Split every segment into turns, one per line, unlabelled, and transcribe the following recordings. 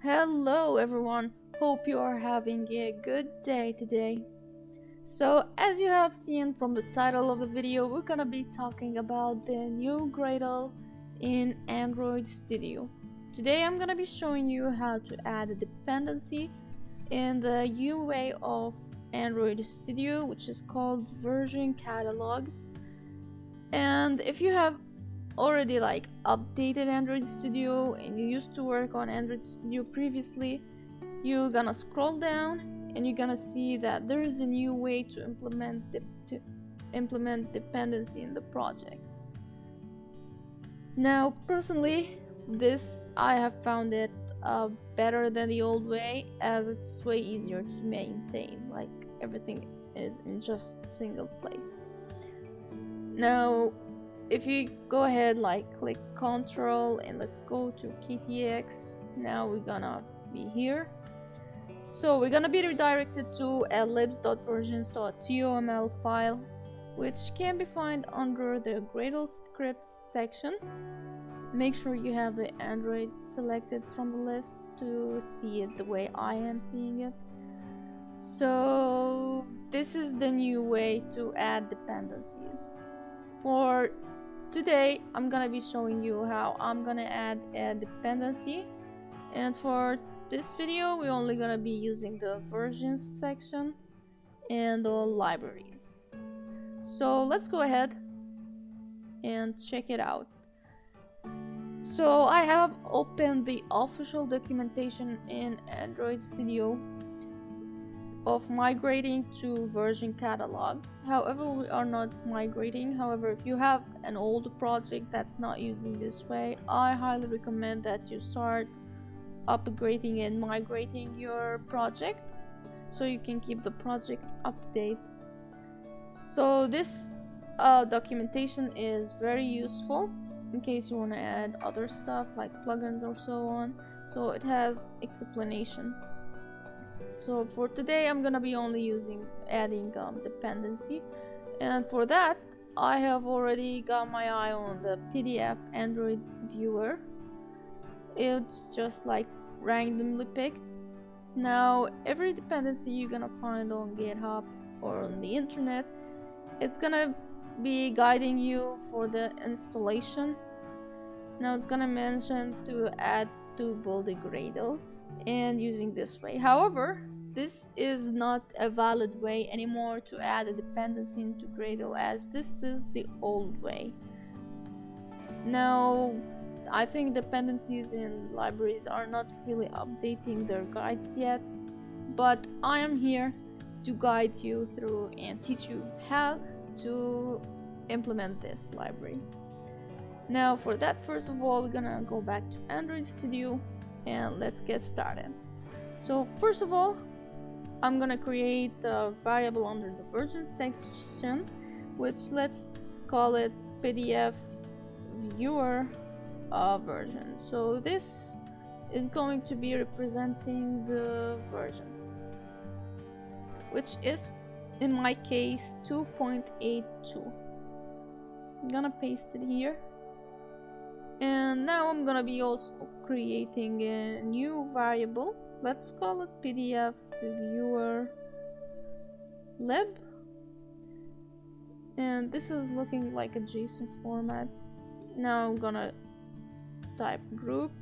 Hello everyone, hope you are having a good day today. So as you have seen from the title of the video, we're gonna be talking about the new Gradle in Android Studio. Today I'm gonna be showing you how to add a dependency in the UI of Android Studio, which is called version catalogs. And if you have already updated Android Studio and you used to work on Android Studio previously, you're gonna scroll down and you're gonna see that there is a new way to implement dependency in the project. Now personally, I have found it better than the old way, as it's way easier to maintain, like everything is in just a single place. Now if you go ahead, click Control and let's go to KTX. Now we're gonna be here. So we're gonna be redirected to a libs.versions.toml file, which can be found under the Gradle scripts section. Make sure you have the Android selected from the list to see it the way I am seeing it. So this is the new way to add dependencies. For today, I'm gonna be showing you how I'm gonna add a dependency, and for this video, we're only gonna be using the versions section and the libraries. So let's go ahead and check it out. So I have opened the official documentation in Android Studio of migrating to version catalogs. However, we are not migrating. However, if you have an old project that's not using this way, I highly recommend that you start upgrading and migrating your project so you can keep the project up to date. So this documentation is very useful in case you want to add other stuff like plugins or so on. So it has explanation. So for today, I'm gonna be only adding dependency, and for that I have already got my eye on the PDF Android viewer. It's just like randomly picked. Now every dependency you're gonna find on GitHub or on the internet, it's gonna be guiding you for the installation. Now it's gonna mention to add to build a Gradle and using this way. However, this is not a valid way anymore to add a dependency into Gradle, as this is the old way. Now I think dependencies in libraries are not really updating their guides yet, but I am here to guide you through and teach you how to implement this library. Now for that, first of all, we're gonna go back to Android Studio and let's get started. So first of all, I'm gonna create a variable under the version section, which let's call it PDF viewer version. So this is going to be representing the version, which is in my case 2.82. I'm gonna paste it here. And now I'm gonna be also creating a new variable. Let's call it PDF viewer lib. And this is looking like a JSON format. Now I'm gonna type group.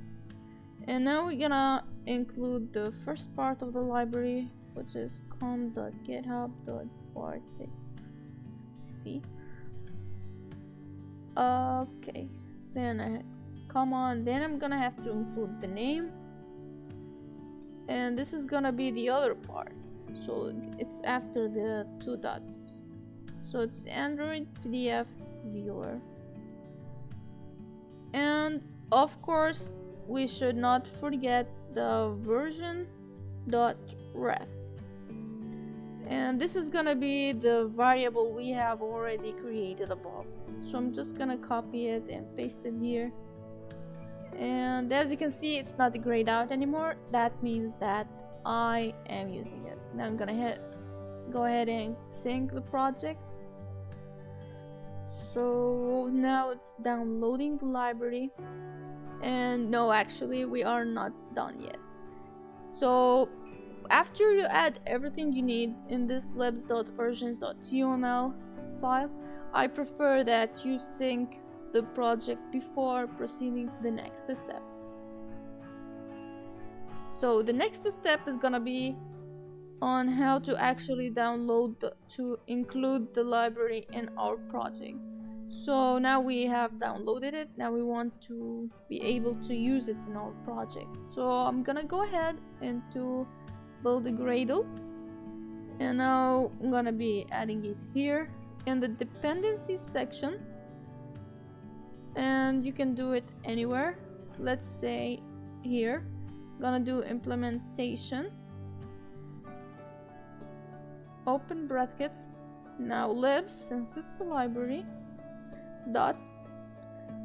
And now we're gonna include the first part of the library, which is com.github.vortex. Okay. Then I'm gonna have to include the name, and this is gonna be the other part, so it's after the two dots. So it's Android PDF viewer, and of course we should not forget the version.ref, and this is gonna be the variable we have already created above. So I'm just gonna copy it and paste it here. And as you can see, it's not grayed out anymore. That means that I am using it. Now I'm gonna go ahead and sync the project. So now it's downloading the library. And no, actually we are not done yet. So after you add everything you need in this libs.versions.uml file, I prefer that you sync the project before proceeding to the next step. So the next step is gonna be on how to actually download to include the library in our project. So now we have downloaded it. Now we want to be able to use it in our project. So I'm gonna go ahead into build a Gradle, and now I'm gonna be adding it here in the dependencies section, and you can do it anywhere. Let's say here, I'm gonna do implementation, open brackets, now libs, since it's a library, dot.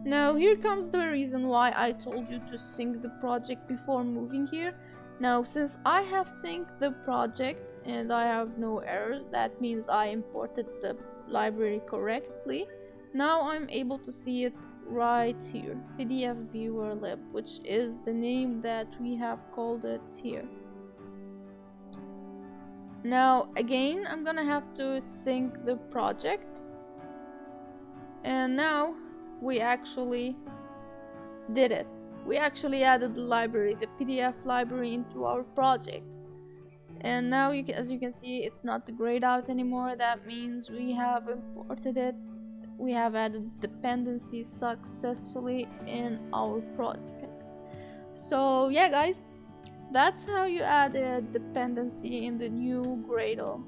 Now here comes the reason why I told you to sync the project before moving here. Now since I have synced the project and I have no errors, that means I imported the library correctly. Now I'm able to see it right here, PDF viewer lib, which is the name that we have called it here. Now again, I'm gonna have to sync the project, and now we actually did it. We actually added the library, the PDF library, into our project. And now as you can see, it's not the grayed out anymore. That means we have imported it. We have added dependencies successfully in our project. So yeah guys, that's how you add a dependency in the new Gradle,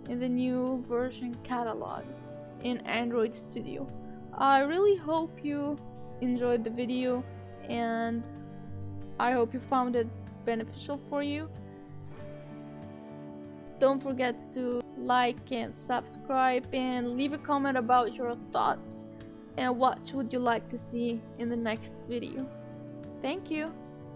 in the new version catalogs in Android Studio. I really hope you enjoyed the video, and I hope you found it beneficial for you. Don't forget to like and subscribe, and leave a comment about your thoughts and what would you like to see in the next video. Thank you.